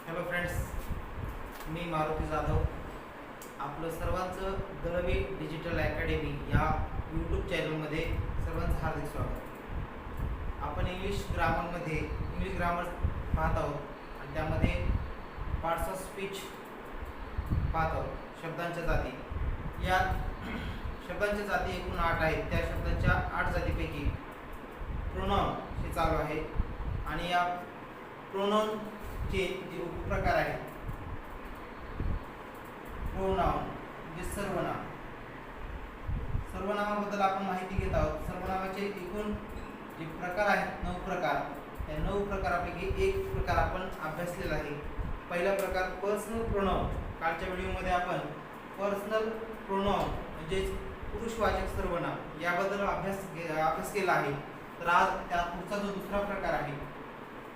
Hello friends, मी मारुती जाधव. आपलं सर्वांचं Dalvi digital academy या यूट्यूब चॅनलमध्ये सर्वांचं हार्दिक स्वागत. आपण इंग्लिश ग्रामर पाहत आहोत आणि त्यामध्ये पार्ट्स ऑफ स्पीच पाहत आहोत. शब्दांच्या जाती, या शब्दांच्या जाती एकूण 8 आहेत. त्या शब्दांच्या 8 जातीपैकी प्रोनाउन हे चालू आहे आणि या प्रोनाउनचे जे उपप्रकार आहेत, प्रोनाउन म्हणजे सर्वनाम. सर्वनामाबद्दल आपण माहिती घेत आहोत. सर्वनामाचे एकूण जे प्रकार आहेत 9 प्रकार, त्या 9 प्रकारापैकी एक प्रकार आपण अभ्यासलेला आहे. पहिला प्रकार पर्सनल प्रोनाउन. कालच्या व्हिडिओमध्ये आपण पर्सनल प्रोनाउन म्हणजे पुरुषवाचक सर्वनाम याबद्दल अभ्यास केला आहे. तर आज त्या पुढचा जो दुसरा प्रकार आहे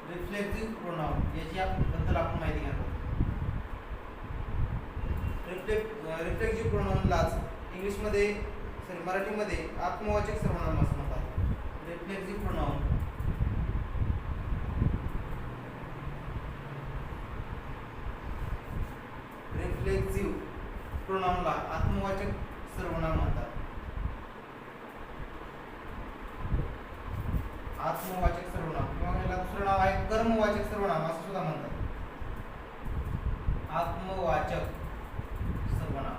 रिफ्लेक्सिव्ह प्रोनाउन, याच्याबद्दल आपण माहिती घेणार आहोत. रिफ्लेक्सिव्ह प्रोनाउनलाच मराठीमध्ये आत्मवाचक सर्वनाम असं म्हणतात. रिफ्लेक्सिव्ह प्रोनाउन प्रोनाउनला आत्मवाचक सर्वनाम म्हणतात. आत्मवाचक सर्वनाम किंवा याला दुसरं नाव आहे कर्मवाचक सर्वनाम असं सुद्धा म्हणतात. आत्मवाचक सर्वनाम.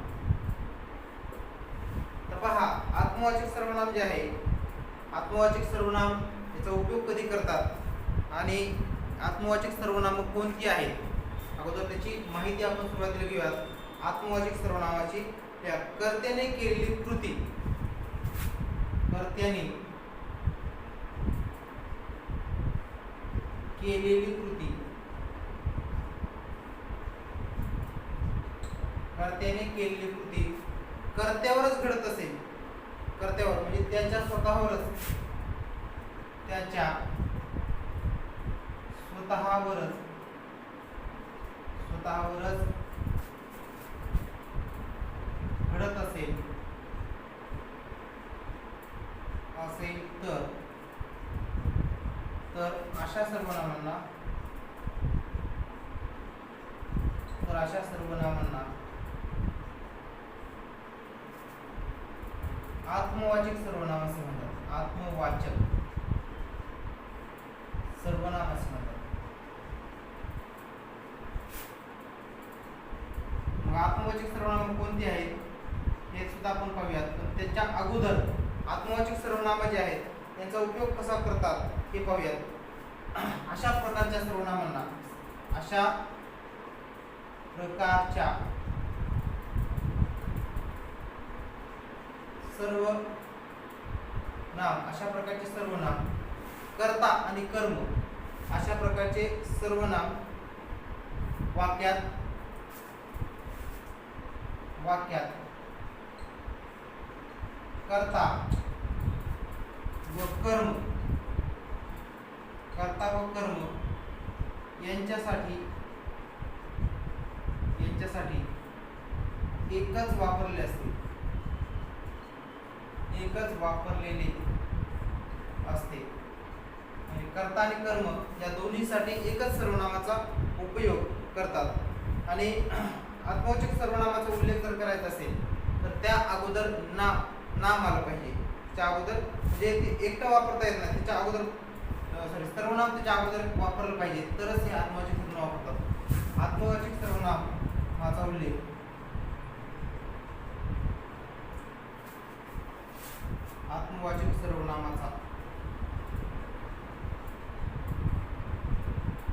तर पहा, आत्मवाचक सर्वनाम जे आहे, आत्मवाचक सर्वनाम याचा उपयोग कधी करतात आणि आत्मवाचक सर्वनाम कोणती आहेत, अगोदर त्याची माहिती आपण सुरुवातीला घेऊयात. आत्मवाचक सर्वनामाची त्या कर्त्याने केलेली कृती, कर्त्याने केलेली कृती, कर्त्याने केलेली कृती कर्त्यावरच घडत असेल. कर्त्यावर म्हणजे त्याच्या स्वतःवरच घडत असेल तर अशा सर्वनामांना आत्मवाचक सर्वनाम असे म्हणतात. आत्मवाचक सर्वनाम असे म्हणतात. मग आत्मवाचक सर्वनाम कोणती आहेत हे सुद्धा आपण पाहूयात. पण त्याच्या अगोदर आत्मवाचक सर्वनाम जे आहेत त्यांचा उपयोग कसा करतात हे पाहूयात. अशा प्रकारच्या सर्वनामांना अशा प्रकारचे सर्वनाम कर्ता आणि कर्म अशा प्रकारचे सर्वनाम वाक्यात कर्ता व कर्म यांच्यासाठी एकच वापरलेले असते. म्हणजे कर्ता आणि कर्म या दोन्हीसाठी एकच सर्वनामाचा उपयोग करतात. आणि आत्मवाचक सर्वनामाचा उल्लेख जर करायचा असेल तर त्या अगोदर नाम आलं पाहिजे. त्या अगोदर म्हणजे एकटं वापरता येत नाही, त्याच्या अगोदर सर्वनाम त्याच्या अगोदर वापरलं पाहिजे, तरच हे आत्मवाचक सर्वनाम वापरतात. आत्मवाचक सर्वनामाचा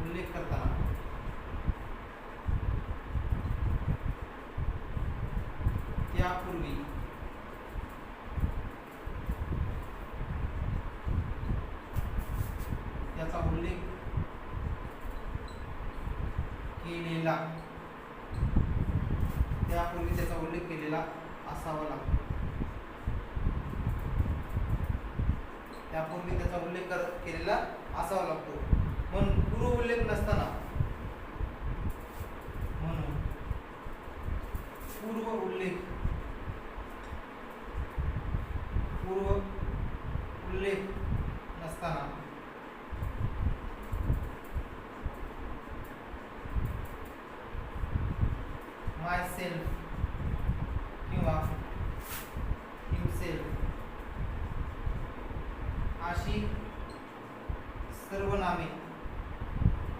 उल्लेख करताना त्यापूर्वी त्याचा उल्लेख केलेला असावा लागतो. म्हणून पूर्व उल्लेख नसताना माय सेल्फ किंवा हिमसेल्फ अशी सर्वनामे,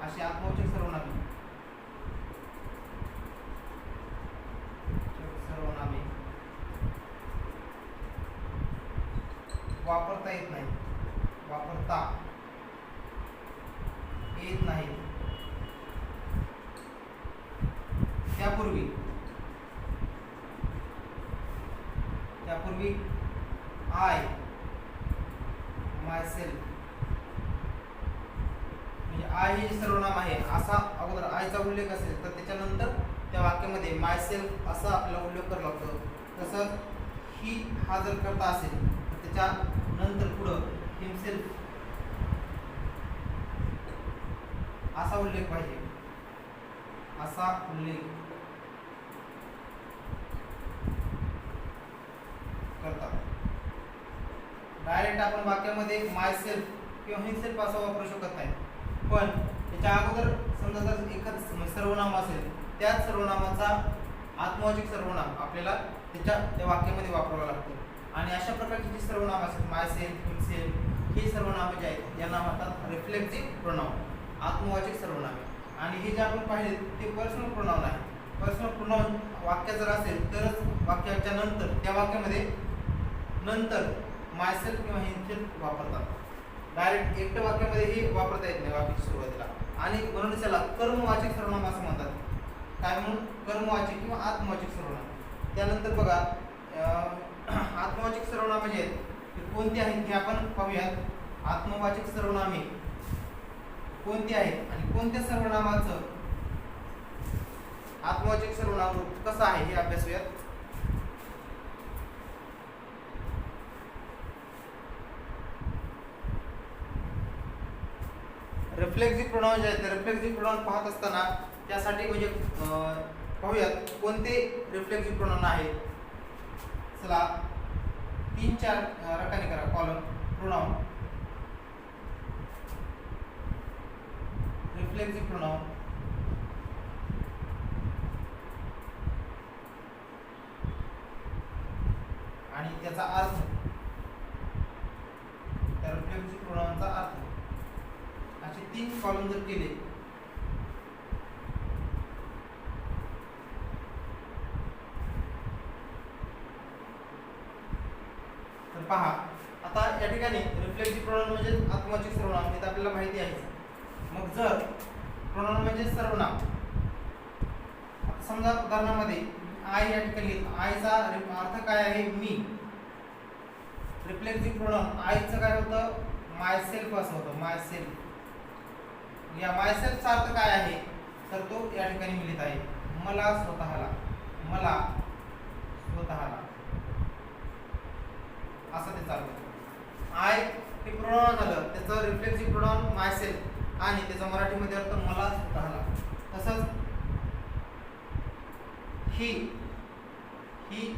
अशी आत्मवाचक सर्वनामे वापरता येत नाही, वापरता येत नाही. त्यापूर्वी आय माय सेल्फ म्हणजे आय हे सर्वनाम आहे असा अगोदर आयचा उल्लेख असेल तर त्याच्यानंतर त्या वाक्यामध्ये माय सेल्फ असा आपल्याला उल्लेख करावा लागतो. तसंच ही हा जर करता असेल तर त्याच्या नंतर पुढं हिमसेल्फ असा उल्लेख पाहिजे, असा उल्लेख करतात. डायरेक्ट आपण वाक्यामध्ये माय सेल्फ किंवा हिमसेल्फ असा वापरू शकत नाही, पण त्याच्या अगोदर समजा जर एकच सर्वनाम असेल त्याच सर्वनामाचा आत्मवाचक सर्वनाम आपल्याला त्या वाक्यामध्ये वापरावं लागतं. आणि अशा प्रकारची जी सर्वनाम असतात माय सेल्फ, हिमसेल्फ ही सर्वनामे जे आहेत यांना म्हणतात रिफ्लेक्सिव्ह प्रोनाउन, आत्मवाचक सर्वनामे. आणि हे जे आपण पाहिले ते पर्सनल प्रोनाउन आहे. पर्सनल प्रोनाउन वाक्य जर असेल तरच वाक्याच्या नंतर त्या वाक्यामध्ये नंतर माय सेल्फ किंवा हिमसेल्फ वापरतात. डायरेक्ट एकट्या वाक्यामध्ये हे वापरता येत नाही वाक्याच्या सुरुवातीला. आणि म्हणून त्याला कर्मवाचक सर्वनाम असं म्हणतात. काय म्हणून? कर्मवाचक किंवा आत्मवाचक सर्वनाम. त्यानंतर बघा आत्मवाचक सर्वनामे जे आहेत ते कोणती आहेत हे आपण पाहूयात. आत्मवाचक सर्वनामे कोणती आहेत आणि कोणत्या सर्वनामाचं आत्मवाचक सर्वनाम रूप कसं आहे हे अभ्यासूयात. रिफ्लेक्सिव्ह प्रोनाउन जे आहेत रिफ्लेक्सिव्ह प्रोनाउन पाहत असताना त्यासाठी म्हणजे पाहूयात कोणते रिफ्लेक्सिव्ह प्रोनाउन आहेत. चला 3-4 रकाने करा कॉलम प्रोनाउन, रिफ्लेक्सिव्ह प्रोनाउन, आणि त्याचा अर्थ, त्या रिफ्लेक्सिव्ह प्रोनाउनचा अर्थ, असे 3 कॉलम जर केले तर पहा आता या ठिकाणी रिफ्लेक्सिव्ह प्रोनाउन म्हणजे आत्मवाचक सर्वनाम हे तर आपल्याला माहिती आहे. मग जर प्रोनाउन म्हणजे सर्वनाम, आता समजा उदाहरणामध्ये आय या ठिकाणी आयचा अर्थ काय आहे? मी. रिफ्लेक्सिव्ह प्रोनाउन आयचं काय होतं? माय सेल्फ असं होतं, माय सेल्फ. या माय सेल्फचा अर्थ काय आहे तर तो या ठिकाणी मी लिहित आहे मला स्वतःला, मला स्वतःला असा त्याचा अर्थ. आय हे प्रोनाउन झालं, त्याचं रिफ्लेक्सिव्ह प्रोनाउन माय सेल्फ आणि त्याचा मराठीमध्ये अर्थ मला स्वतःला. तसंच ही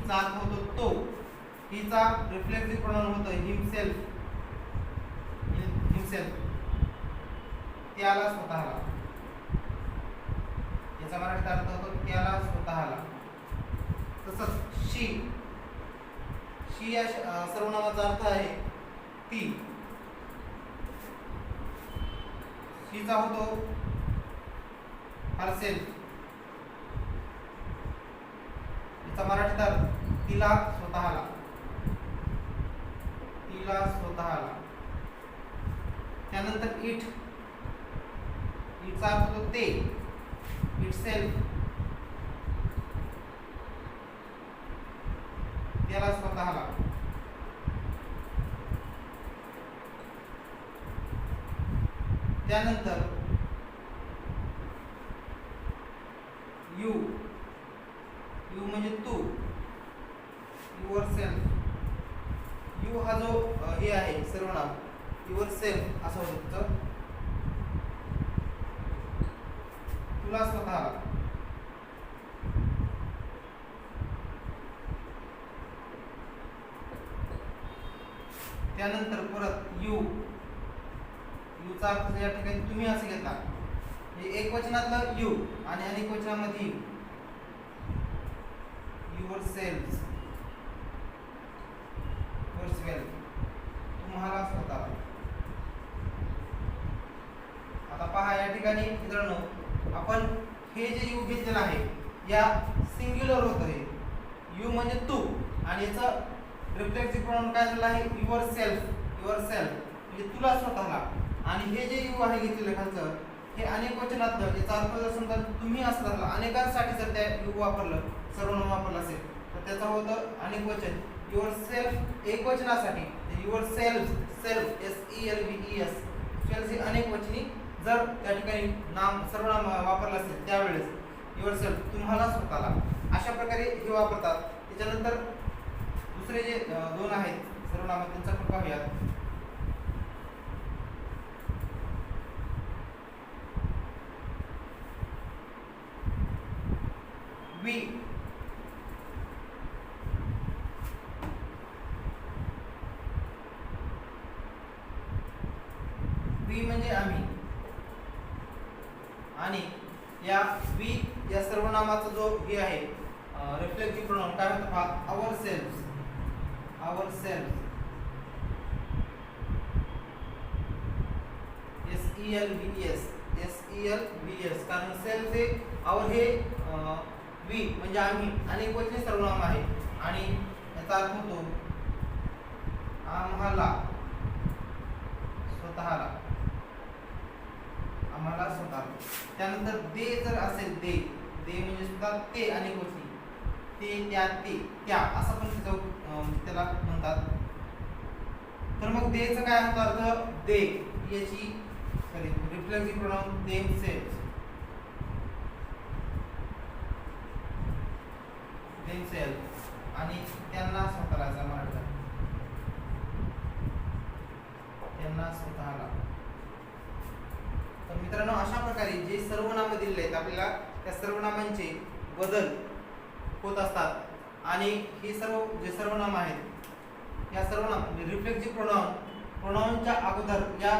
चा अर्थ होतो तो, हिचा रिफ्लेक्सिव्ह प्रोनाउन होतं हिमसेल्फ, हिमसेल्फ त्याला स्वतःला. याचा मराठीत अर्थ होतो त्याला स्वतःला. तसंच शी या सर्वनामाचा अर्थ आहे ती. शीचा होतो हरसेल्फ. याचा मराठीत अर्थ तिला स्वतःला, तिला स्वतःला. त्यानंतर इटचा अर्थ होतो ते, इटसेल्फ त्याला स्वतःला. त्यानंतर यू म्हणजे तू, युअर सेल्फ. यू हा जो हे आहे सर्वनाम युअर सेल्फ असं होतं, तुला स्वतःला. त्यानंतर परत यूचा अर्थ या ठिकाणी तुम्ही असं घेतला, एक वचनातलं यू आणि अनेक वचनामध्ये यू. yourselves, yourself, तुम्हाला स्वतःला. आता पहा या ठिकाणी मित्रांनो आपण हे जे यू घेतलेलं आहे या सिंग्युलर होतं हे यू म्हणजे तू आणि याचं रिफ्लेक्सिव्ह प्रोनाउन काय झालं आहे युअरसेल्फ, युअरसेल्फ म्हणजे तुला स्वतःला. आणि हे जे यू आहे घेतलेलं खालचं हे अनेक वचनातलं याचा अर्थ जर समजा तुम्ही असला अनेकांसाठी जर त्या यू वापरलं सर्वनाम वापरलं असेल तर त्याचं होतं अनेक वचन. युअरसेल्फ एक वचनासाठी युअरसेल्फ, सेल्फ SELVES सेल्फ हे अनेक वचनी जर त्या ठिकाणी नाम सर्वनाम वापरलं असेल त्यावेळेस युअरसेल्फ तुम्हाला स्वतःला अशा प्रकारे हे वापरतात. त्याच्यानंतर दुसरे जे दोन आहेत सर्वनाम त्यांचा पण पाहूयात. वी, वी म्हणजे आम्ही आणि या वी या सर्वनामाचा जो हे आहे रिफ्लेक्टिव्ह प्रोनाउन काय होतं पहा आवरसेल्व्स, आवरसेल्व्स SELVES कारण सेल्फ हे आवर हे वी म्हणजे आम्ही अनेक वचनी सर्वनाम आहे आणि याचा अर्थ होतो आम्हाला स्वतःला, आम्हाला स्वतःला. त्यानंतर दे जर असेल दे, दे म्हणजे सुद्धा ते अनेक वचनी ते, त्या, ते, त्या असं पण त्याला म्हणतात. तर मग देचं काय होतं अर्थ दे याची रिफ्लेक्सिव्ह प्रोनाउन themselves, themselves आणि त्यांना स्वतःला मराठीत त्यांना स्वतःला. तर मित्रांनो अशा प्रकारे जे सर्वनाम दिलेले आहेत आपल्याला त्या सर्वनामांचे बदल होत असतात आणि हे सर्व जे सर्वनाम आहेत या सर्वनाम रिफ्लेक्सिव्ह प्रोनाउनच्या अगोदर या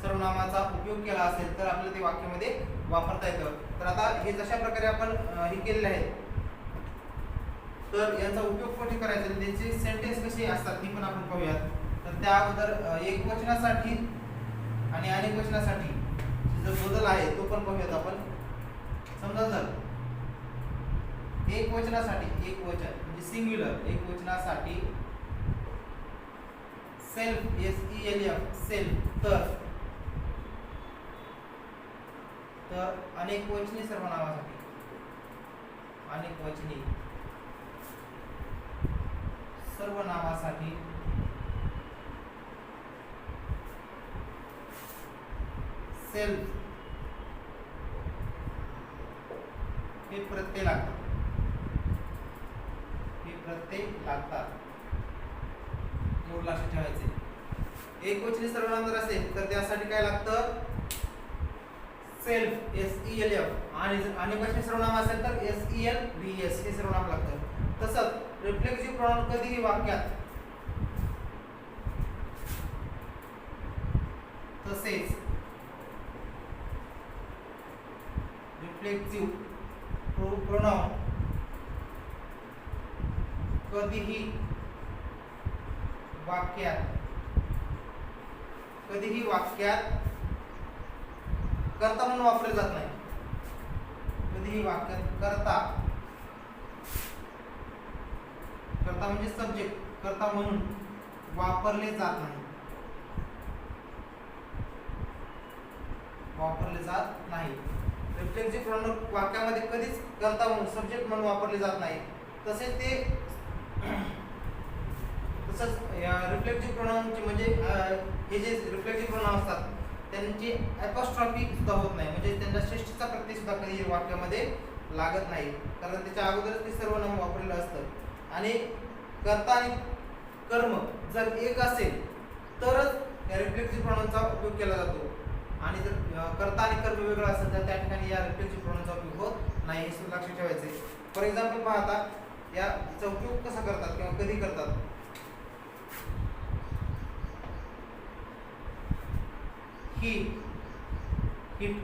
सर्वनामाचा उपयोग केला असेल तर आपल्याला ते वाक्यामध्ये वापरता येतं. तर आता हे जशा प्रकारे आपण हे केलेले आहेत तर यांचा उपयोग कुठे करायचा आणि त्यांचे सेंटेन्स कसे असतात ती पण आपण पाहूयात. तर त्या अगोदर एक वचनासाठी आणि अनेक वचनासाठी जो बदल आहे तो पण पाहूयात आपण. समजा जर एक वचनासाठी एक वचन म्हणजे सिंग्युलर एक वचनासाठी सेल्फ SELF सेल्फ तर अनेक वचनी सर्वनामासाठी अनेक वचनी सर्वनामासाठी सेल्फ हे प्रत्यय लागतात, हे प्रत्यय लागतात एवढं लक्षात ठेवायचे. एक वचनी सर्वनाम जर असेल तर त्यासाठी काय लागतं सेल्फ SELF आणि जर अनेक वचनी सर्वनाम असेल तर SELVES हे सर्वनाम लागतं. तसंच रिफ्लेक्सिव्ह प्रोनाउन कधीही वाक्यात तसेच रिफ्लेक्सिव्ह प्रोनाउन कधीही वाक्यात कर्ता म्हणून वापरले जात नाही. कधीही वाक्यात कर्ता म्हणजे सब्जेक्ट कर्ता म्हणून वापरले जात नाही, वापरले जात नाही. रिफ्लेक्सिव्ह प्रोनाउन वाक्यामध्ये कधीच कर्ता म्हणून सब्जेक्ट म्हणून वापरले जात नाही. तसेच रिफ्लेक्सिव्ह प्रोनाउनचे म्हणजे हे जे रिफ्लेक्सिव्ह प्रोनाउन असतात त्यांची अपॉस्ट्रॉफी सुद्धा होत नाही म्हणजे त्यांचा श्रेष्ठीचा प्रत्यय सुद्धा कधी वाक्यामध्ये लागत नाही कारण त्याच्या अगोदरच ते सर्वनाम वापरलेलं असतं. आणि कर्ता आणि कर्म जर एक असेल तरच या रिफ्लेक्सिव्ह प्रोनाउनचा उपयोग केला जातो आणि जर कर्ता आणि कर्म वेगळं असेल तर त्या ठिकाणी या रिफ्लेक्सिव्ह प्रोनाउनचा उपयोग होत नाही हे सुद्धा लक्षात ठेवायचे. फॉर एक्झाम्पल पाहता याचा उपयोग कसा करतात किंवा कधी करतात. He hit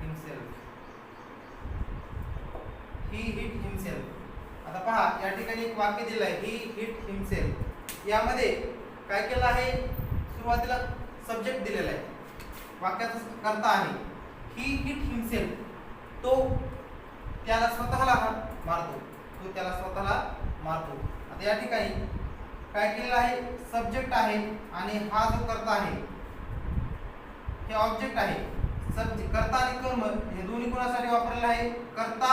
himself. He hit himself आता पहा या ठिकाणी एक वाक्य दिलं आहे, ही हिट हिमसेल्फ. यामध्ये काय केलं आहे, सुरुवातीला सब्जेक्ट दिलेला आहे, वाक्याचा कर्ता आहे ही हिट हिमसेल्फ. तो त्याला स्वतःला मारतो, तो त्याला स्वतःला मारतो. आता या ठिकाणी काय केलेलं आहे, सब्जेक्ट आहे आणि हा जो कर्ता आहे हे ऑब्जेक्ट आहे. कर्ता आणि कर्म हे दोन्ही कोणासाठी वापरलेलं आहे, कर्ता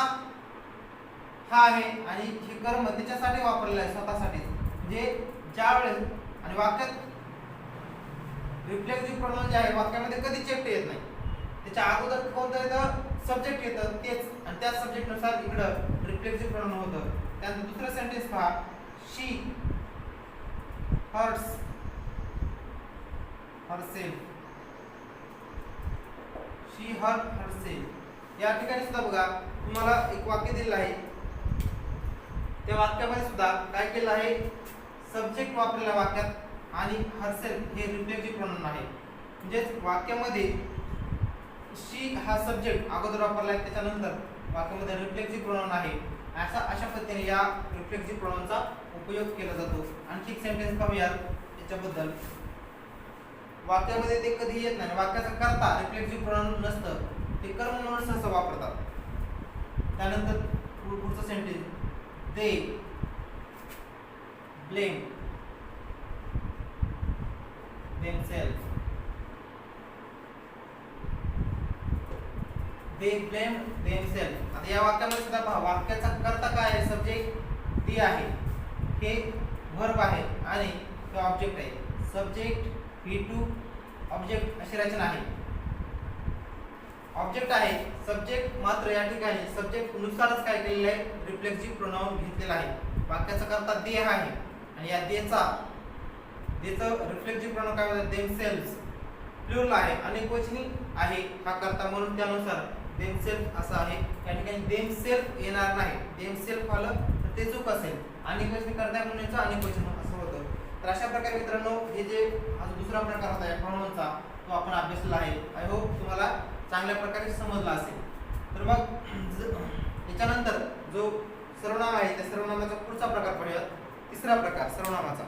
हा आहे आणि हे कर्म त्याच्यासाठी वापरलेलं आहे, स्वतःसाठी. म्हणजे ज्या वेळेस आणि वाक्यात रिफ्लेक्सिव्ह प्रोनाउन जे आहे वाक्यामध्ये कधी चेष्ट येत नाही. त्याच्या अगोदर कोणतं येतं, सब्जेक्ट येतं तेच, आणि त्या सब्जेक्ट नुसार इकडं रिफ्लेक्सिव्ह प्रोनाउन होतं. त्यानंतर दुसरं सेंटेन्स पहा, शी हर्ट्स हरसेल्फ. शी हर्ट हरसेल्फ. या ठिकाणी सुद्धा बघा तुम्हाला एक वाक्य दिलेलं आहे, त्या वाक्यामध्ये सुद्धा काय केलं आहे, सब्जेक्ट वापरलेला वाक्यात आणि हरसेल्फ हे रिफ्लेक्सिव्ह प्रोनाउन आहे. म्हणजेच वाक्यामध्ये शी हा सब्जेक्ट अगोदर वापरला आहे, त्याच्यानंतर वाक्यामध्ये रिफ्लेक्सिव्ह प्रोनाउन आहे. अशा पद्धतीने या रिफ्लेक्सिव्ह प्रोनाउनचा उपयोग केला जातो. आणखी एक सेंटेन्स पाहूया याच्याबद्दल. वाक्यामध्ये ते कधी येत नाही, वाक्याचा कर्ता रिफ्लेक्सिव्ह प्रोनाउन नसतं, ते कर्म म्हणून सहसा वापरतात. त्यानंतर पुढचं sentence, they blame themselves. They blame themselves. आता या वाक्यामध्ये सुद्धा पहा, वाक्याचा कर्ता काय आहे, सब्जेक्ट ते आहे, हे वर्ब आहे आणि तो ऑब्जेक्ट आहे. सब्जेक्ट ही टू ऑब्जेक्ट अशी रचना आहे. ऑब्जेक्ट आहे, सब्जेक्ट मात्र या ठिकाणी सब्जेक्ट नुसारच काय केलेलं आहे, रिफ्लेक्सिव्ह प्रोनाउन घेतलेला आहे. वाक्याचा कर्ता दे आहे आणि या देचं रिफ्लेक्सिव्ह प्रोनाउन काय होतं, देमसेल्व्स. प्लुरल आहे, अनेक वचनी आहे हा कर्ता, म्हणून त्यानुसार देमसेल्फ असं आहे. या ठिकाणी देमसेल्फ येणार नाही, देमसेल्फ आलं तर ते चूक असेल. अनेक वचनी कर्ता म्हणून याचं अनेक वचन असं होतं. तर अशा प्रकारे मित्रांनो हे जे हा दुसरा प्रकार होता या प्रोनाउनचा तो आपण अभ्यासला आहे. आय होप तुम्हाला चांगल्या प्रकारे समजला असेल. तर मग याच्यानंतर जो सर्वनाम आहे त्या सर्वनामाचा पुढचा प्रकार पाहूया, तिसरा प्रकार सर्वनामाचा.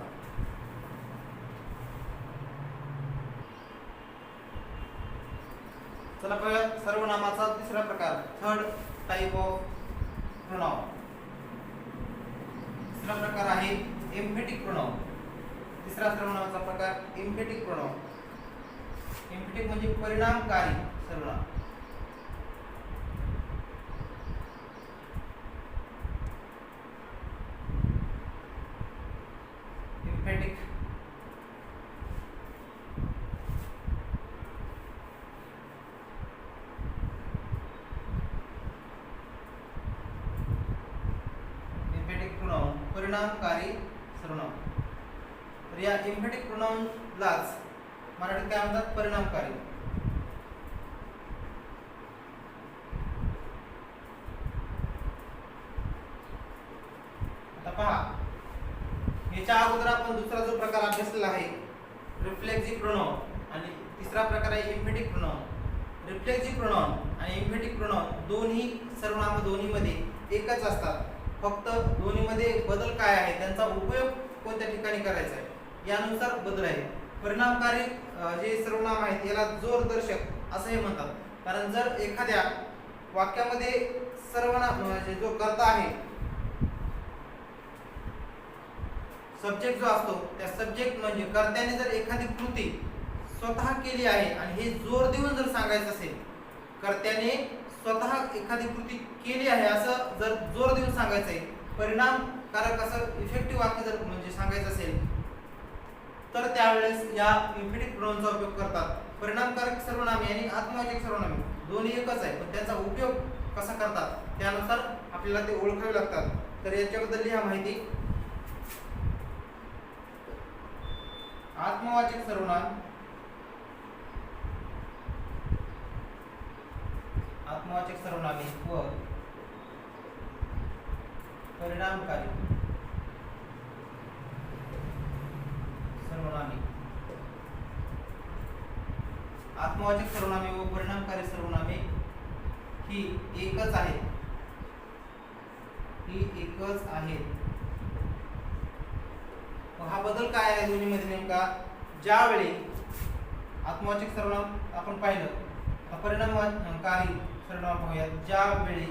चला पाहूया सर्वनामाचा तिसरा प्रकार, थर्ड टाइप ऑफ प्रोनाउन. तिसरा प्रकार आहे एम्फेटिक प्रोनाउन. तिसरा सर्वनामाचा प्रकार एम्फेटिक प्रोनाउन. एम्फेटिक म्हणजे परिणामकारी सर्वनाम. एम्फेटिक परिणामकारी सर्वनाम. तर या एम्फेटिक प्रोनाउनलाच मराठीत काय म्हणतात, परिणामकारी. आता पहा याच्या अगोदर आपण दुसरा जो प्रकार अभ्यासलेला आहे रिफ्लेक्सिव्ह प्रोनाउन, आणि तिसरा प्रकार आहे एम्फेटिक प्रोनाउन. रिफ्लेक्सिव्ह प्रोनाउन आणि एम्फेटिक प्रोनाउन दोन्ही सर्वनाम दोन्हीमध्ये एकच असतात, फक्त दोन्हीमध्ये बदल काय आहे, त्यांचा उपयोग कोणत्या ठिकाणी करायचा आहे यानुसार बदल आहे. परिणामकारी जे सर्वनाम आहेत याला जोरदर्शक असं हे म्हणतात, कारण जर एखाद्या वाक्यामध्ये सर्वनाम म्हणजे जो कर्ता आहे सब्जेक्ट जो असतो, त्या सब्जेक्ट म्हणजे कर्त्याने जर एखादी कृती स्वतः केली आहे आणि हे जोर देऊन जर सांगायचं असेल, कर्त्याने स्वतः एखादी कृती केली आहे असं जर जोर देऊन सांगायचं आहे, परिणामकारक असं इफेक्टिव्ह वाक्य जर म्हणजे सांगायचं असेल, तर त्यावेळेस या एम्फेटिक प्रोनाउनचा उपयोग करतात. परिणामकारक सर्वनामे आणि आत्मवाचक सर्वनामे दोन्ही एकच आहे, पण त्याचा उपयोग कसा करतात त्यानुसार आपल्याला ते ओळखावे लागतात. तर याच्याबद्दल लिहा माहिती. आत्मवाचक सर्वनाम, आत्मवाचक सर्वनामे व परिणामकारी सर्वनामे. आत्मवाचक सर्वनामे व परिणामकारी सर्वनामे ही एकच आहेत, ही एक एकच आहेत. हा बदल काय आहे दोन्हीमध्ये नेमका? ज्यावेळी आत्मवाचक सर्वनाम आपण पाहिलं, परिणामकारी सर्वनाम पाहूया. ज्यावेळी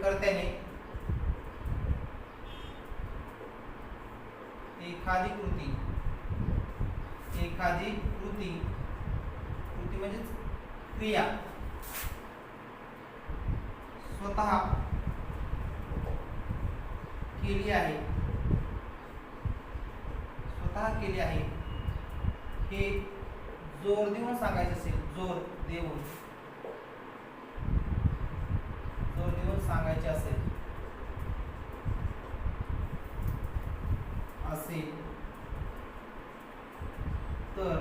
कर्त्याने एखादी कृती म्हणजेच क्रिया स्वतः केली आहे हे जोर देऊन सांगायचे असेल, जोर देऊन सांगायचे असेल तर,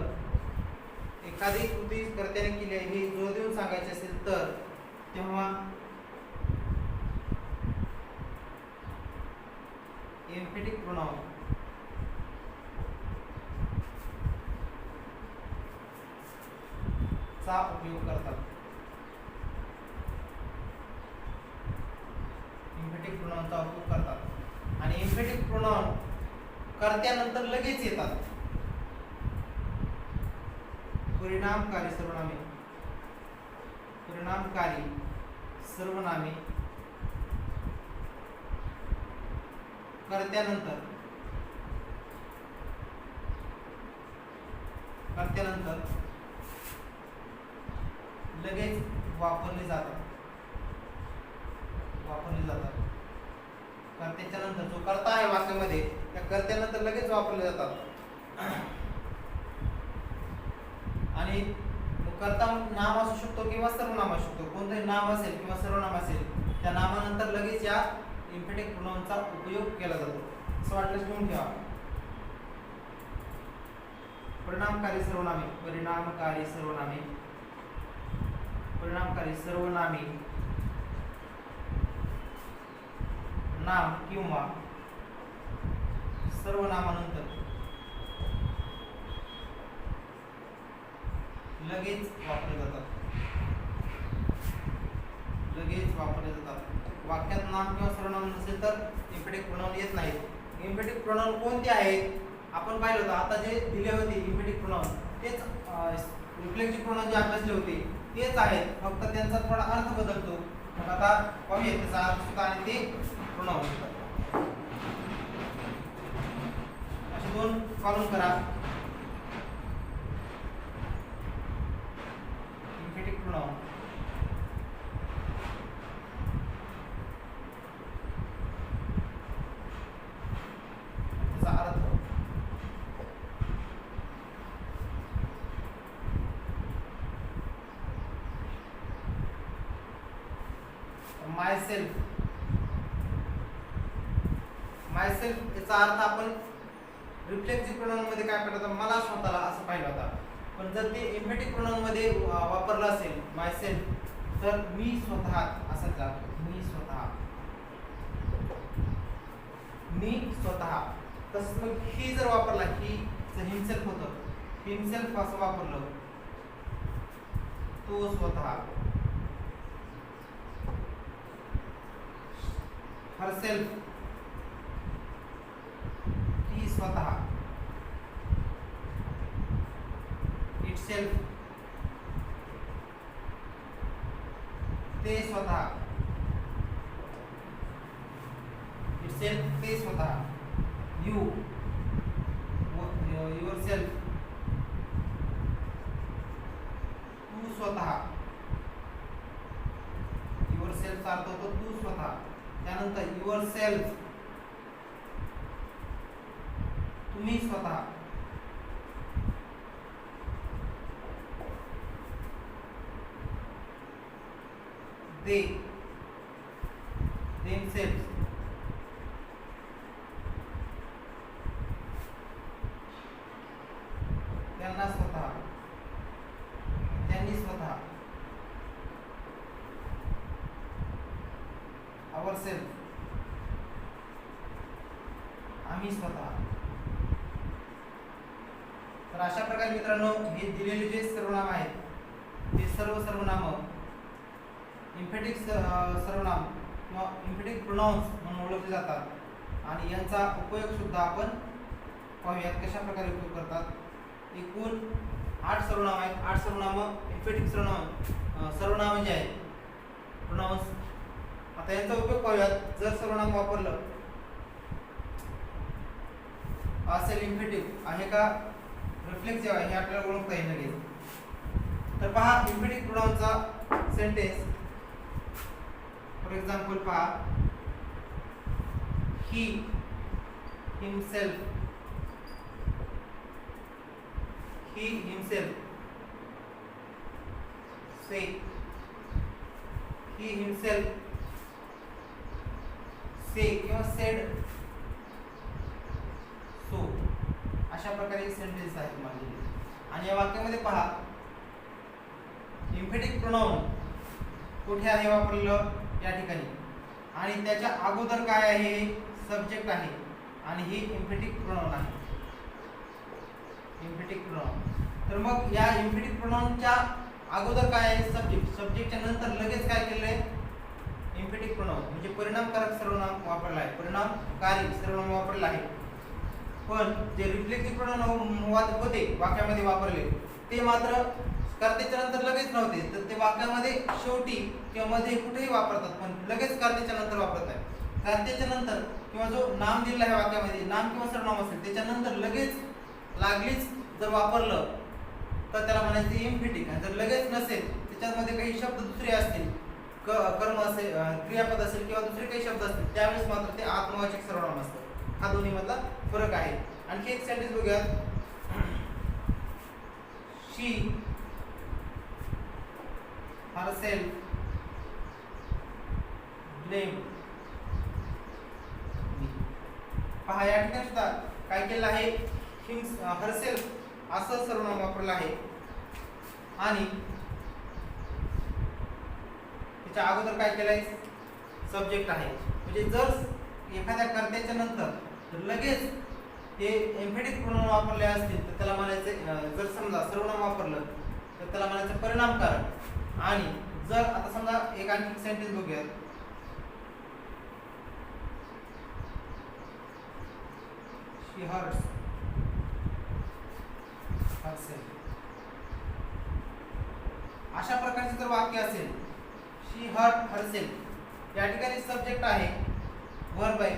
एखादी कृती कर्त्याने केली आहे हे जोर देऊन सांगायचे असेल तर तेव्हा एम्फेटिक प्रोनाउन चा उपयोग करतात. एम्फेटिक प्रोनाउनचा उपयोग करतात आणि एम्फेटिक प्रोनाउन कर्त्यानंतर लगेच येतात. परिणामकारी सर्वनामे कर्त्यानंतर लगेच वापरले जातात. कर्त्याच्या नंतर जो कर्ता आहे वाक्यामध्ये त्या कर्त्यानंतर लगेच वापरले जातात. आणि कर्ता नाम असू शकतो किंवा सर्वनाम असू शकतो. कोणतंही नाम असेल किंवा सर्वनाम असेल, त्या नामानंतर लगेच या एम्फेटिक प्रोनाउनचा उपयोग केला जातो. असं वाटल्यास घेऊन ठेवा. परिणामकारी सर्वनामे नाम किंवा सर्वनामानंतर लगेच वापरले जातात. वाक्यात नाम किंवा सर्वनाम नसेल तर एम्फेटिक प्रोनाउन येत नाहीत. एम्फेटिक प्रोनाउन कोणते आहेत आपण पाहिलं होतं. आता जे दिले होते एम्फेटिक प्रोनाउन तेच रिफ्लेक्सिव्ह प्रोनाउन जे अभ्यासले होते तेच आहेत, फक्त त्यांचा थोडा अर्थ बदलतो. मग आता पाहूया त्याचा अर्थ सुद्धा आणि ते प्रोनाउन सुद्धा. असे दोन कॉलम करा. एम्फेटिक प्रोनाउन त्याचा अर्थ मायसेल्फ याचा अर्थ आपण रिफ्लेक्सिव्ह प्रोनाउन मध्ये काय करतात, मला स्वतःला असं पाहिलं होता. पण जर ते एम्फेटिक प्रोनाउन मध्ये वापरलं असेल मायसेल्फ तर मी स्वतः असं जातो. मी स्वतः. तसंच मग ही जर वापरला, ही हिमसेल्फ होतं, हिमसेल्फ असं वापरलं, तो स्वतः. हरसेल्फ ही स्वतः. इटसेल्फ ते स्वतः. इटसेल्फ ते स्वतः. यू युअरसेल्फ तू स्वतः. युअरसेल्फचा अर्थ होतो तू स्वतः. त्यानंतर युअरसेल्फ तुम्ही स्वतः. they themselves त्यांना स्वतः. त्यांनी स्वतः. ourselves आम्ही स्वतः. तर अशा प्रकारे मित्रांनो हे दिलेले जे सर्वनाम आहेत ते सर्व सर्वनाम एम्फेटिक सर्वनाम किंवा इम्पेटिक प्रोनाउन्स म्हणून ओळखले जातात आणि यांचा उपयोग सुद्धा आपण पाहूयात कशा प्रकारे उपयोग करतात. एकूण 8 सर्वनाम आहेत. 8 सर्वनाम इम्पेटिक सर्वनाम जे आहेत प्रोनाउन्स. आता यांचा उपयोग पाहूयात. जर सर्वनाम वापरलं असेल इम्पेटिक आहे का रिफ्लेक्सिव्ह आहे हे आपल्याला ओळखता येईल लगेच. तर पहा इम्पेटिक प्रोनाउनचा सेंटेन्स. फॉर एक्झाम्पल पहा, he himself, he himself, say, he himself, say किंवा said, so अशा प्रकारे सेंटेन्स आहे तुम्हाला. आणि या वाक्यामध्ये पहा इम्पेटिक प्रोनाउन कुठे आहे वापरलेलं या ठिकाणी आणि त्याच्या अगोदर काय आहे सब्जेक्ट आहे आणि ही इम्पेटिक प्रोनाउन आहे. इम्पेटिक प्रोनाउन. तर मग या इम्पेटिक प्रोनाउनच्या अगोदर काय आहे सब्जेक्ट. सब्जेक्टच्या नंतर लगेच काय केलेलं आहे इम्पेटिक प्रोनाउन म्हणजे परिणामकारक सर्वनाम वापरला आहे. परिणामकारी सर्वनाम वापरला आहे. पण जे रिफ्लेक्सिव्ह प्रोनाउन होते वाक्यामध्ये वापरले ते मात्र कर्त्याच्या नंतर लगेच नव्हते. तर ते वाक्यामध्ये शेवटी किंवा मध्ये कुठेही वापरतात पण लगेच कर्त्याच्या नंतर वापरत आहे. कर्त्याच्या नंतर किंवा जो नाम दिलेला आहे वाक्यामध्ये नाम किंवा सर्वनाम असेल त्याच्यानंतर लगेच लागलीच जर वापरलं तर त्याला म्हणायचं इम्पेटिक. आणि जर लगेच नसेल त्याच्यामध्ये काही शब्द दुसरे असतील कर्म असेल क्रियापद असेल किंवा दुसरे काही शब्द असतील त्यावेळेस मात्र ते आत्मवाचक सर्वनाम असतं. हा दोन्ही मधला फरक आहे. आणखी एक सेंटेन्स बघूयात. शी herself blamed me. पहा या ठिकाणी सुद्धा काय केलं आहे हरसेल्फ असं सर्वनाम वापरलं आहे आणि त्याच्या अगोदर काय केलंय सब्जेक्ट आहे. म्हणजे जर एखाद्या कर्त्याच्या नंतर लगेच हे इम्पेटिक प्रोनाउन वापरले असतील तर त्याला म्हणायचं जर समजा सर्वनाम वापरलं तर त्याला म्हणायचं परिणामकारक. आणि जर आता समजा एक आणखी सेंटेन्स बघूयात. शी हर्ट्स herself. अशा प्रकारचे जर वाक्य असेल शी हर्ट हरसेल्फ या ठिकाणी सब्जेक्ट आहे वर्ब आहे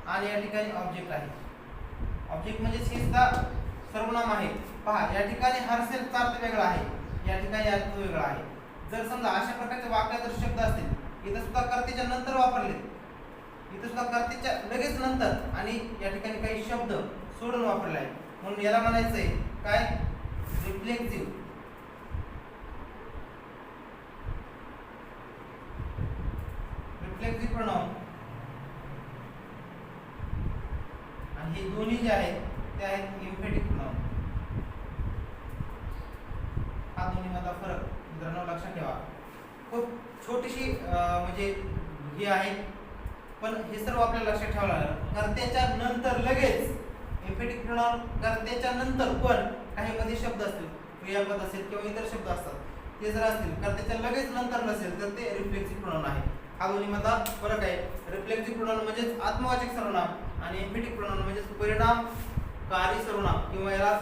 आणि या ठिकाणी ऑब्जेक्ट आहे. ऑब्जेक्ट म्हणजे शी सुद्धा सर्वनाम आहे. पहा या ठिकाणी हरसेल्फचा अर्थ वेगळा आहे या ठिकाणी अर्थ वेगळा आहे. जर समजा अशा प्रकारचे वाक्यात जर शब्द असतील इथं सुद्धा कर्त्याच्या नंतर वापरले इथं सुद्धा कर्त्याच्या लगेच नंतर आणि या ठिकाणी काही शब्द सोडून वापरले आहे म्हणून याला म्हणायचंय काय रिफ्लेक्सिव्ह. Reflexive pronoun. आणि हे दोन्ही जे आहेत ते आहेत इम्पेटिक प्रोनाउन. हा दोन्ही मधला फरक मित्रांनो लक्षात ठेवा. खूप छोटीशी म्हणजे ही आहे पण हे सर्व आपल्याला लक्षात ठेवावं लागेल. कर्त्याच्या नंतर लगेच इम्पेटिक प्रोनाउन कर्त्याच्या नंतर पण काही मध्ये शब्द असतील क्रियापद असेल किंवा इतर शब्द असतात ते जर असतील कर्त्याच्या लगेच नंतर नसेल तर ते रिफ्लेक्सिव्ह प्रोनाउन आहे. हा दोन्ही मधला फरक आहे. रिफ्लेक्सिव्ह प्रोनाउन म्हणजेच आत्मवाचक सर्वनाम आणि इम्पेटिक प्रोनाउन म्हणजेच परिणामकारी सर्वनाम किंवा याला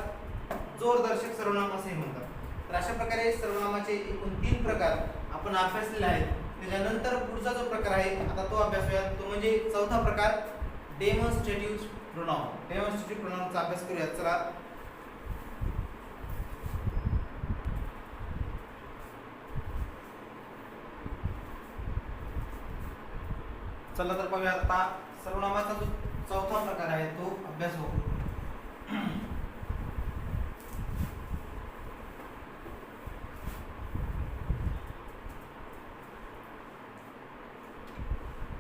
जोरदर्शक सर्वनाम असे म्हणतात. तर अशा प्रकारे सर्वनामाचे एकूण 3 प्रकार आपण अभ्यासलेले आहेत. त्याच्यानंतर पुढचा जो प्रकार आहे आता तो अभ्यासूया तो म्हणजे चौथा प्रकार डेमॉन्स्ट्रेटिव्ह प्रोनाउन. डेमॉन्स्ट्रेटिव्ह प्रोनाउनचा अभ्यास करूया. चला तर पाहूया. आता सर्वनामाचा जो चौथा प्रकार आहे तो अभ्यास होतो.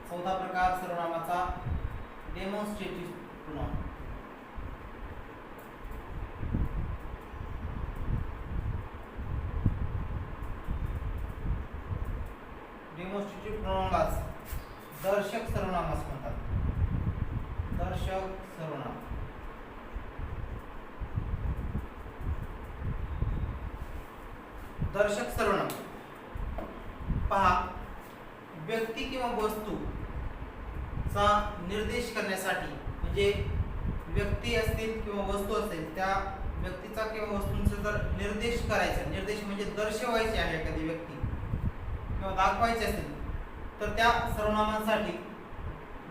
चौथा प्रकार सर्वनामाचा डेमॉन्स्ट्रेटिव्ह प्रोनाउन. डेमॉन्स्ट्रेटिव्ह प्रोनाउनलाच दर्शक सर्वनाम असं म्हणतात. दर्शक सर्वनाम. दर्शक सर्वनाम पहा व्यक्ती किंवा वस्तू चा निर्देश करण्यासाठी म्हणजे व्यक्ती असतील किंवा वस्तू असेल त्या व्यक्तीचा किंवा वस्तूंचा जर निर्देश करायचा, निर्देश म्हणजे दर्शवायचे आहे एखादी व्यक्ती किंवा दाखवायचे असेल तर त्या सर्वनामांसाठी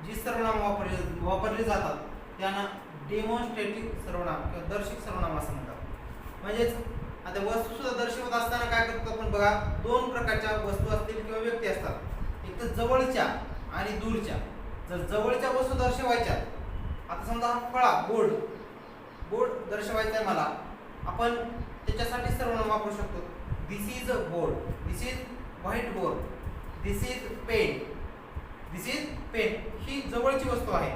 जी सर्वनाम वापरली जातात त्यांना डेमॉन्स्ट्रेटिव्ह सर्वनाम किंवा दर्शक सर्वनाम असं म्हणतात. म्हणजेच आता वस्तू सुद्धा दर्शवत असताना काय करतो आपण बघा, दोन प्रकारच्या वस्तू असतील किंवा व्यक्ती असतात, एक तर जवळच्या आणि दूरच्या. जर जवळच्या वस्तू दर्शवायच्या, आता समजा हा फळा बोर्ड दर्शवायचा आहे मला, आपण त्याच्यासाठी सर्वनाम वापरू शकतो. This is a board, this is white board, this is pen, this is pen. ही जवळची वस्तू आहे.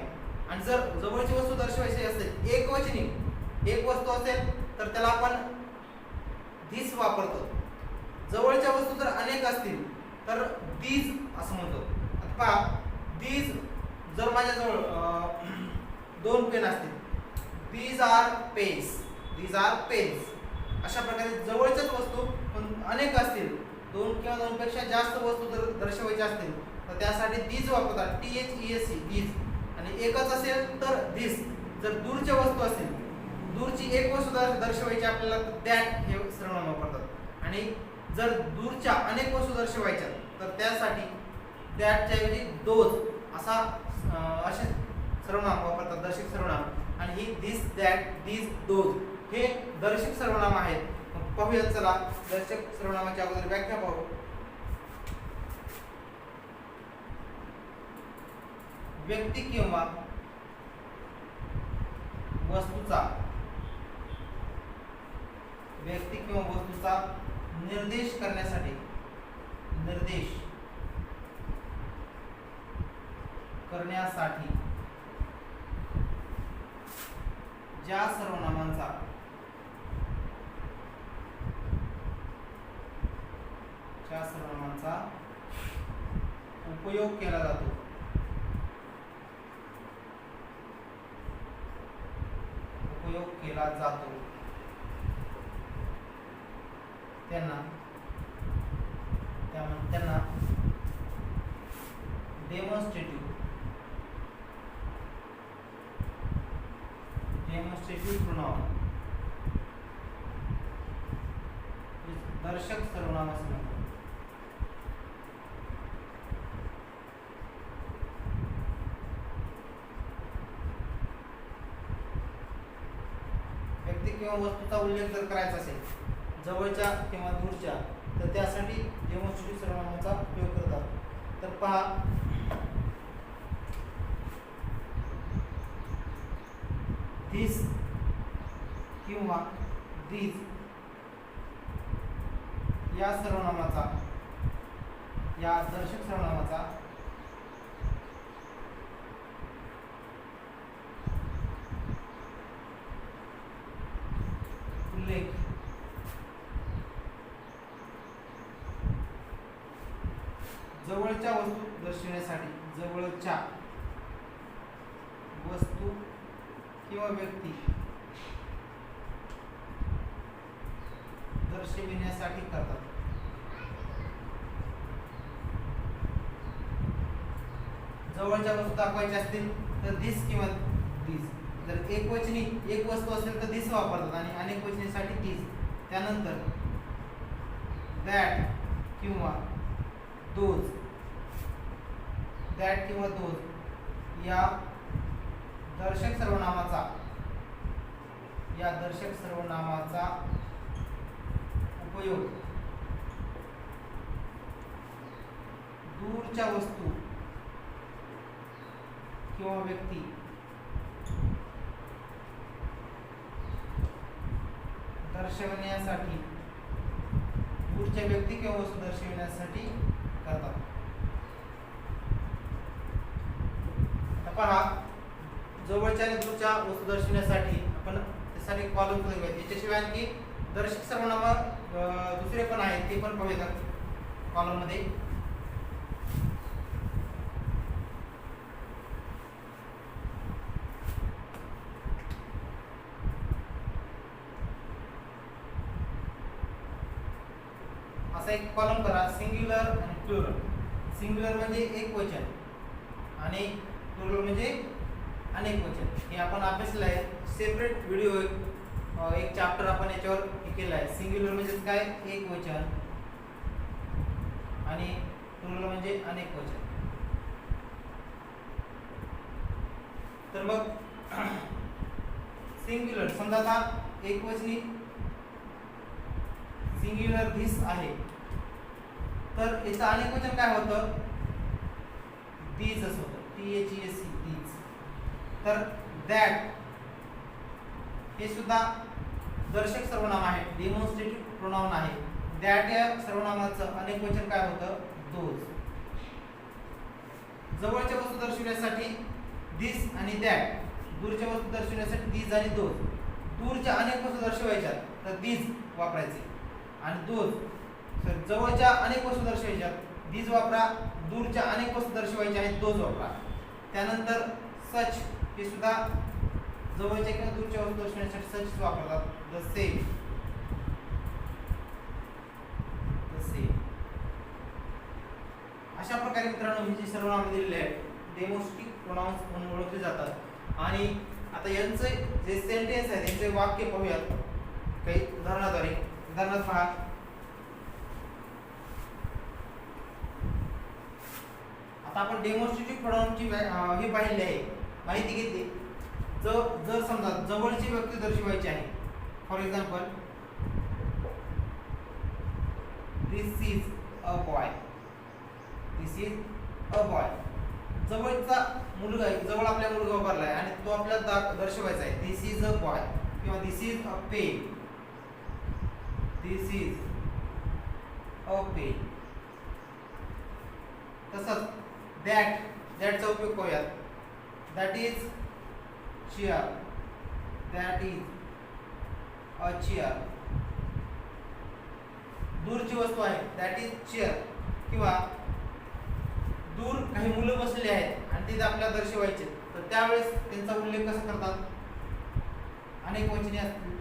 आणि जर जवळची वस्तू दर्शवायची असेल, एकवचनी एक वस्तू असेल तर त्याला आपण दिस वापरतो. जवळच्या वस्तू जर अनेक असतील तर दीज असं म्हणतो. आता पहा, दीज जर माझ्याजवळ दोन पेन असतील, these are pens, these are pens. अशा प्रकारे जवळच्याच वस्तू पण अनेक असतील, दोन किंवा दोनपेक्षा जास्त वस्तू जर दर्शवायच्या असतील तर त्यासाठी दीज वापरतात, THESE दीज. आणि एकच असेल तर दिस. जर दूरच्या वस्तू असेल, दूरची एक वस्तू दर्शवायची आपल्याला तर दॅट हे सर्वनाम वापरतात. आणि जर दूरच्या अनेक वस्तू दर्शवायच्या तर त्यासाठी दॅटच्या ऐवजी दोज असे सर्वनाम वापरतात, दर्शक सर्वनाम. आणि ही दिस, दॅट, दीज, दोज हे दर्शक सर्वनाम आहेत. पाहूया, चला दर्शक सर्वनामाच्या अगोदर व्याख्या पाहू. व्यक्ती किंवा वस्तूचा निर्देश करण्यासाठी ज्या सर्वनामांचा उपयोग केला जातो त्यांना डेमॉन्स्ट्रेटिव्ह प्रोनाउन दर्शक सर्वनाम असं म्हणतात. व्यक्ती किंवा वस्तूचा उल्लेख जर करायचा असेल जवळच्या किंवा दूरच्या तर त्यासाठी डेमॉन्स्ट्रेटिव्ह सर्वनामाचा उपयोग करतात. तर पहा, दिस किंवा दीज या दर्शक सर्वनामाचा उल्लेख जवळच्या वस्तू दर्शविण्यासाठी, जवळच्या वस्तू किंवा व्यक्ती दर्शविण्यासाठी करतात. जवळच्या वस्तू दाखवायच्या असतील तर दिस किंवा दीज. जर एकवचनी एक वस्तू असेल तर दिस वापरतात आणि अनेक वचनीसाठी दीज. त्यानंतर दॅट किंवा दोज, दॅट किंवा दोज या दर्शक सर्वनामाचा उपयोग दूरच्या वस्तू किंवा व्यक्ती दर्शविण्यासाठी, दूरच्या व्यक्ती किंवा वस्तू दर्शविण्यासाठी करतात. आता पहा, जवळच्या आणि दूरच्या वस्तू दर्शविण्यासाठी आपण त्यासाठी कॉलम घेऊया. याच्याशिवाय आणखी दर्शक सर्वनाम दुसरे पण आहेत, ते पण पाहूयात कॉलम मध्ये. असा एक कॉलम करा, सिंग्युलर आणि प्लुरल. सिंग्युलर म्हणजे एक वचन आणि प्लुरल म्हणजे अनेक वचन. हे आपण अभ्यासलं आहे. सेपरेट व्हिडिओ एक चॅप्टर आपण याच्यावर हे केलं आहे. सिंग्युलर म्हणजे काय, एक वचन, आणि प्लुरल म्हणजे अनेक वचन. तर मग सिंग्युलर समजा आता एकवचनी सिंग्युलर धिस आहे, तर याचं अनेक वचन काय होतं, दीज असं होतं, THESE दीज. तर दॅट हे सुद्धा दर्शक सर्वनाम आहे, डेमॉन्स्ट्रेटिव्ह प्रोनाउन आहे. दॅट या सर्वनामाचं अनेक वचन काय होतं, दोज. जवळच्या वस्तू दर्शविण्यासाठी दिस आणि दॅट, दूरच्या वस्तू दर्शविण्यासाठी दीज आणि दोज. दूरच्या अनेक वस्तू दर्शवायच्या तर दीज वापरायचे, आणि दोज जवळच्या अनेक वस्तू दर्शवायच्या दीज वापरा, दूरच्या अनेक वस्तू दर्शवायच्या आहेत दोज वापरा. त्यानंतर सच हे सुद्धा जवळच्या किंवा दूरच्या वस्तू दर्शविण्यासाठी सच वापरतात. The same, the same. अशा प्रकारे मित्रांनो ही जी सर्वनाम दिलेली आहेत डेमॉन्स्ट्रेटिव्ह प्रोनाउन्स म्हणून ओळखले जातात. आणि आता यांचे जे सेंटेन्स आहेत यांचे वाक्य पाहूयात काही उदाहरणाद्वारे. उदाहरणार्थ पहा, आता आपण डेमॉन्स्ट्रेटिव्ह प्रोनाउनची हे पाहिली आहे, माहिती घेतली. जर समजा जवळची व्यक्ती दर्शवायची आहे, for example this is a boy, this is a boy. जवळचा मुलगा आहे, जवळ आपल्या मुलगा उभारला आहे आणि तो आपल्याला दर्शवायचा आहे, दिस इज अ बॉय किंवा this is a pen, this is a pen. तसंच दॅटचा उपयोग करूयात. That is chair, that is a chair. दूरची वस्तू आहे, दॅट इज चेअर. किंवा दूर काही मुलं बसलेली आहेत आणि ते आपल्याला दर्शवायचे, तर त्यावेळेस त्यांचा उल्लेख कसा करतात, अनेक वचने असतील.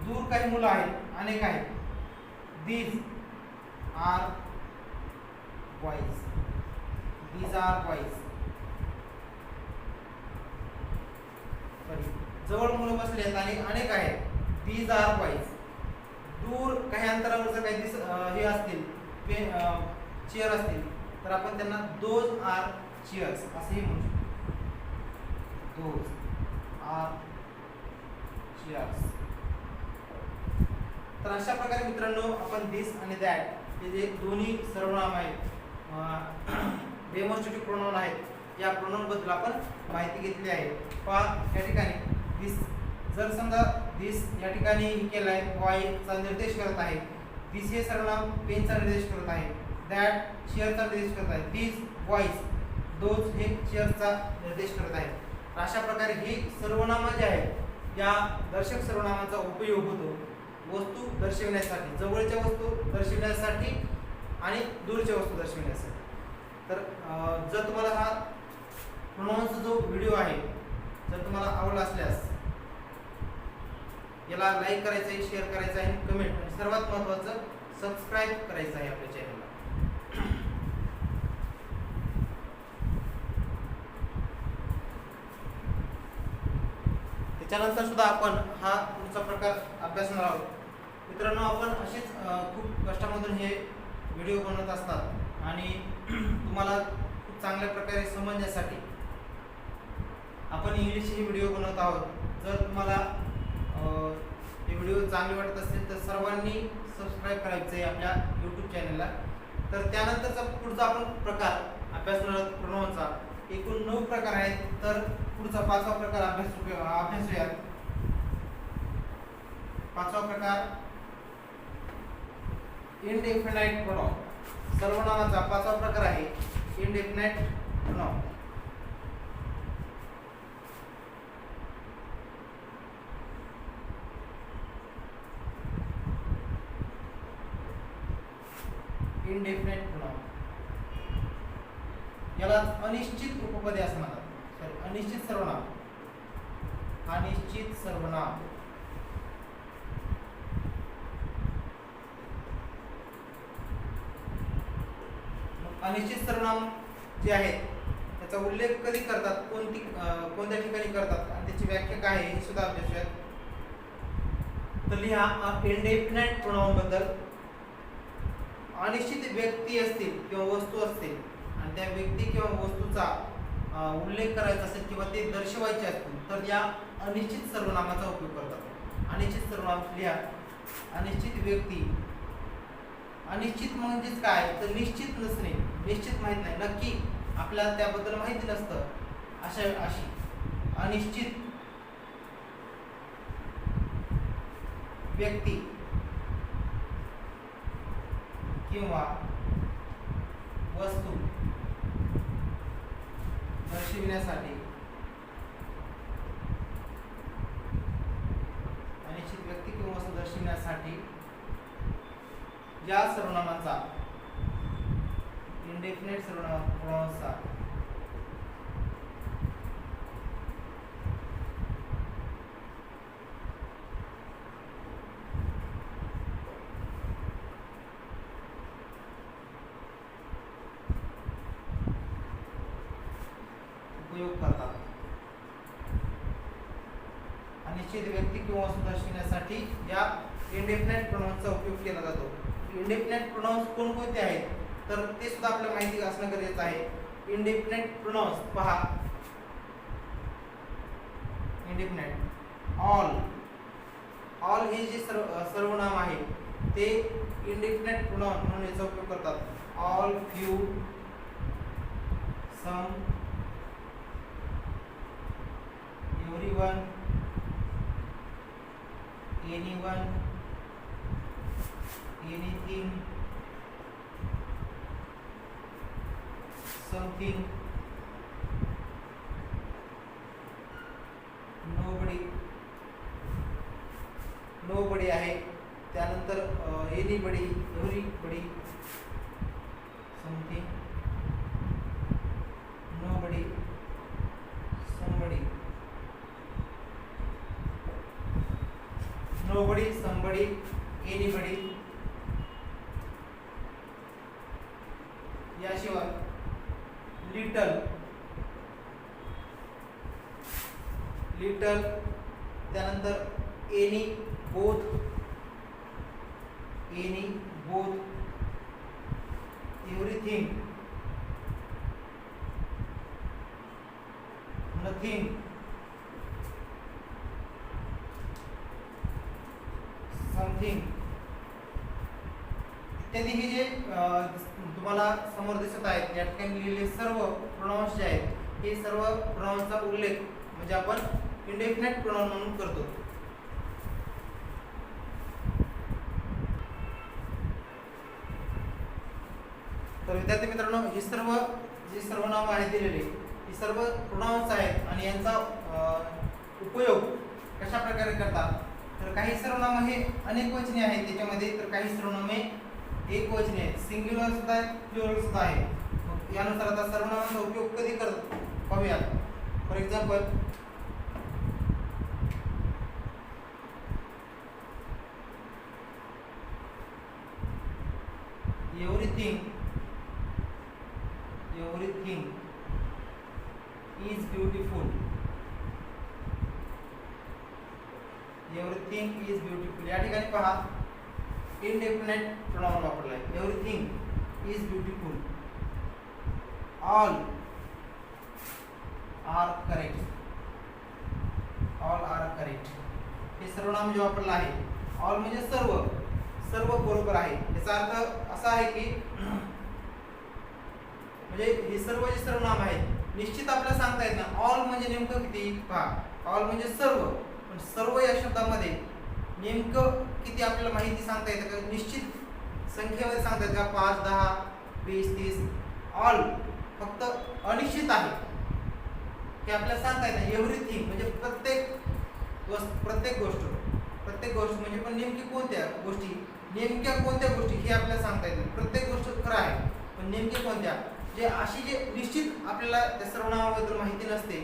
दूर काही मुलं आहेत, अनेक आहेत, these are boys, these are boys. जवळ मुलं बसले आहेत आणि अनेक आहेत, दीज आर बॉईज. दूर काही अंतरावरचं काही हे असतील, चेअर असतील, तर आपण त्यांना दोज आर चेअर्स असेही म्हणू शकतो. Those are chairs. तर अशा प्रकारे मित्रांनो आपण दिस आणि दॅट हे जे दोन्ही सर्वनाम आहेत, डेमॉन्स्ट्रेटिव्ह प्रोनाउन आहेत, या प्रोनाउन बद्दल आपण माहिती घेतली आहे. पहा या ठिकाणी दिस, जर समजा दिस या ठिकाणी केलं आहे, बॉयचा निर्देश करत आहे. दिस हे सर्वनाम पेनचा निर्देश करत आहे. दॅट चेअरचा निर्देश करत आहे. दीज बॉईज, दोज हे चेअरचा निर्देश करत आहे. अशा प्रकारे ही सर्वनाम जे आहेत या दर्शक सर्वनामाचा उपयोग होतो वस्तू दर्शविण्यासाठी, जवळच्या वस्तू दर्शविण्यासाठी आणि दूरच्या वस्तू दर्शविण्यासाठी. तर जर तुम्हाला हा प्रोनाउन्सचा जो व्हिडिओ आहे जर तुम्हाला आवडला असल्यास याला लाईक करायचं आहे, शेअर करायचं आहे, कमेंट आणि सर्वात महत्त्वाचं सबस्क्राईब करायचं आहे आपल्या चॅनलला. त्याच्यानंतर सुद्धा आपण हा पुढचा प्रकार अभ्यासणार आहोत. मित्रांनो आपण असेच खूप कष्टामधून हे व्हिडिओ बनवत असतात आणि तुम्हाला खूप चांगल्या प्रकारे समजण्यासाठी आपण इंग्लिश हे व्हिडिओ बनवत आहोत. जर तुम्हाला हे व्हिडिओ चांगले वाटत असतील तर सर्वांनी सबस्क्राईब करायचं आहे आपल्या यूट्यूब चॅनलला. तर त्यानंतरचा पुढचा आपण प्रकार अभ्यासणार आहोत प्रोनाउनचा. एकूण 9 प्रकार आहेत, तर पुढचा 5वा प्रकार अभ्यासूया. 5वा प्रकार इनडेफिनाइट प्रोनाउन. सर्वनामाचा 5वा प्रकार आहे इनडेफिनाइट प्रोनाउन. इनडेफिनाइट प्रोनाउन याला अनिश्चित उपपदे असं म्हणतात. सॉरी, अनिश्चित सर्वनाम. अनिश्चित सर्वनाम. अनिश्चित सर्वनाम जे आहेत त्याचा उल्लेख कधी करतात, कोणत्या ठिकाणी करतात आणि त्याची व्याख्या काय आहे हे सुद्धा अभ्यासूयात. तर लिहा इंडेफिनाइट प्रोनाउन बद्दल. अनिश्चित व्यक्ती असतील किंवा वस्तू असतील आणि त्या व्यक्ती किंवा वस्तूचा उल्लेख करायचा असेल किंवा ते दर्शवायचे असतील तर या अनिश्चित सर्वनामाचा उपयोग करतात. अनिश्चित सर्वनाम लिहा. अनिश्चित व्यक्ती. अनिश्चित म्हणजेच काय तर निश्चित नसणे, निश्चित माहित नाही, नक्की आपल्याला त्याबद्दल माहिती नसतं अशी अनिश्चित व्यक्ती किंवा वस्तू दर्शविण्यासाठी अनिश्चित व्यक्ती किंवा वस्तू दर्शविण्यासाठी या सर्वनामाचा इंडेफिनाइट सर्वनामाचा उपयोग करतात. अनिश्चित व्यक्ती किंवा वस्तू दर्शविण्यासाठी या इंडेफिनाइट प्रोनाउन्सचा उपयोग केला जातो. इंडेफिनाइट प्रोनाउन्स कोणकोणते आहेत तर ते सुद्धा आपल्याला माहिती असणं गरजेचं आहे. इंडेफिनाइट प्रोनाउन्स पहा. इंडेफिनाइट ऑल हे जे सर्वनाम आहे ते इंडेफिनाइट प्रोनाउन म्हणून याचा उपयोग करतात. All, few, some, everyone, anyone, anything, something, nobody आहे. त्यानंतर anybody, everybody, something, nobody, somebody, somebody, anybody. याशिवाय लिटल, त्यानंतर any, both, everything, nothing, something इत्यादी. हे जे तुम्हाला समोर दिसत आहेत या ठिकाणी लिहिलेले सर्व प्रोनाउन्स जे आहेत हे सर्व प्रोनाउन्सचा उल्लेख म्हणजे आपण इंडेफिनाइट प्रोनाउन म्हणून करतो. तर विद्यार्थी मित्रांनो ही सर्व जी सर्वनाम आहेत दिलेले ही सर्व प्रोनाउन्स आहेत आणि यांचा उपयोग कशा प्रकारे करतात तर काही सर्वनाम हे अनेक वचने आहेत त्याच्यामध्ये, तर काही सर्वनामे एक वचने आहेत, सिंग्युलर सुद्धा आहे, प्लुरल सुद्धा आहे. मग यानुसार आता सर्वनामांचा उपयोग कधी करतात पाहूयात. For example everything is beautiful. Everything is beautiful. या ठिकाणी पहा indefinite pronoun वापरलाय. Everything is beautiful. All are correct. हे सर्वनाम जे वापरलं आहे all म्हणजे सर्व बरोबर आहे. याचा अर्थ असा आहे की म्हणजे हे सर्व जे सर्वनाम आहेत निश्चित आपल्याला सांगता येत ना ऑल म्हणजे नेमकं किती पहा. ऑल म्हणजे सर्व, पण सर्व या शब्दामध्ये नेमकं किती आपल्याला माहिती सांगता येतं का निश्चित संख्येमध्ये सांगता येतं का 5, 10, 20, 30. ऑल फक्त अनिश्चित आहे हे आपल्याला सांगता येत नाही. एव्हरीथिंग म्हणजे प्रत्येक गोष्ट म्हणजे पण नेमक्या कोणत्या गोष्टी हे आपल्याला सांगता येत नाही. प्रत्येक गोष्ट खरं आहे पण नेमके कोणत्या जे अशी जे निश्चित आपल्याला त्या सर्वनामाबद्दल माहिती नसते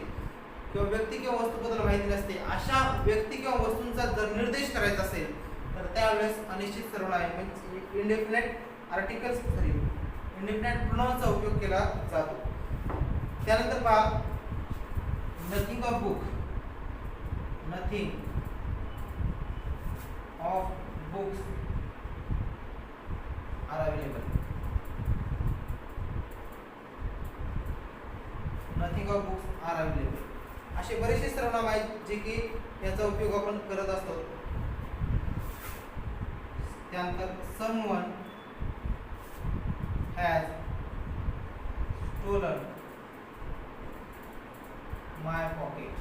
किंवा व्यक्ती किंवा वस्तूबद्दल माहिती नसते अशा व्यक्ती किंवा वस्तूंचा जर निर्देश करायचा असेल तर त्यावेळेस अनिश्चित सर्वनाम म्हणजे इंडेफिनाइट प्रोनाउन्सचा उपयोग केला जातो. त्यानंतर पहा nothing of book, nothing of books are available, nothing of books are available असे बरेचसे सर्वनाम आहेत जे की याचा उपयोग आपण करत असतो. त्यानंतर someone has stolen my pocket,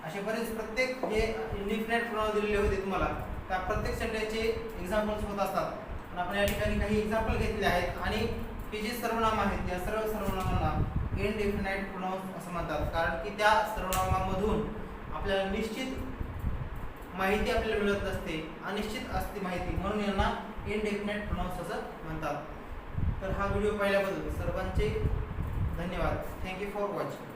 असे बरेच प्रत्येक जे इंडिफिनाइट प्रोनाउन दिलेले होते तुम्हाला त्या प्रत्येक सेंटेन्सचे एक्झाम्पल्स होत असतात. पण आपण या ठिकाणी काही एक्झाम्पल घेतले आहेत आणि हे जे सर्वनाम आहेत या सर्व सर्वनामांना इनडेफिनाइट प्रोनाउन्स असं म्हणतात, कारण की त्या सर्वनामामधून आपल्याला निश्चित माहिती आपल्याला मिळत नसते, अनिश्चित असते माहिती, म्हणून यांना इनडेफिनाइट प्रोनाउन्स असं म्हणतात. तर हा व्हिडिओ पाहिल्याबद्दल सर्वांचे धन्यवाद. Thank you for watching.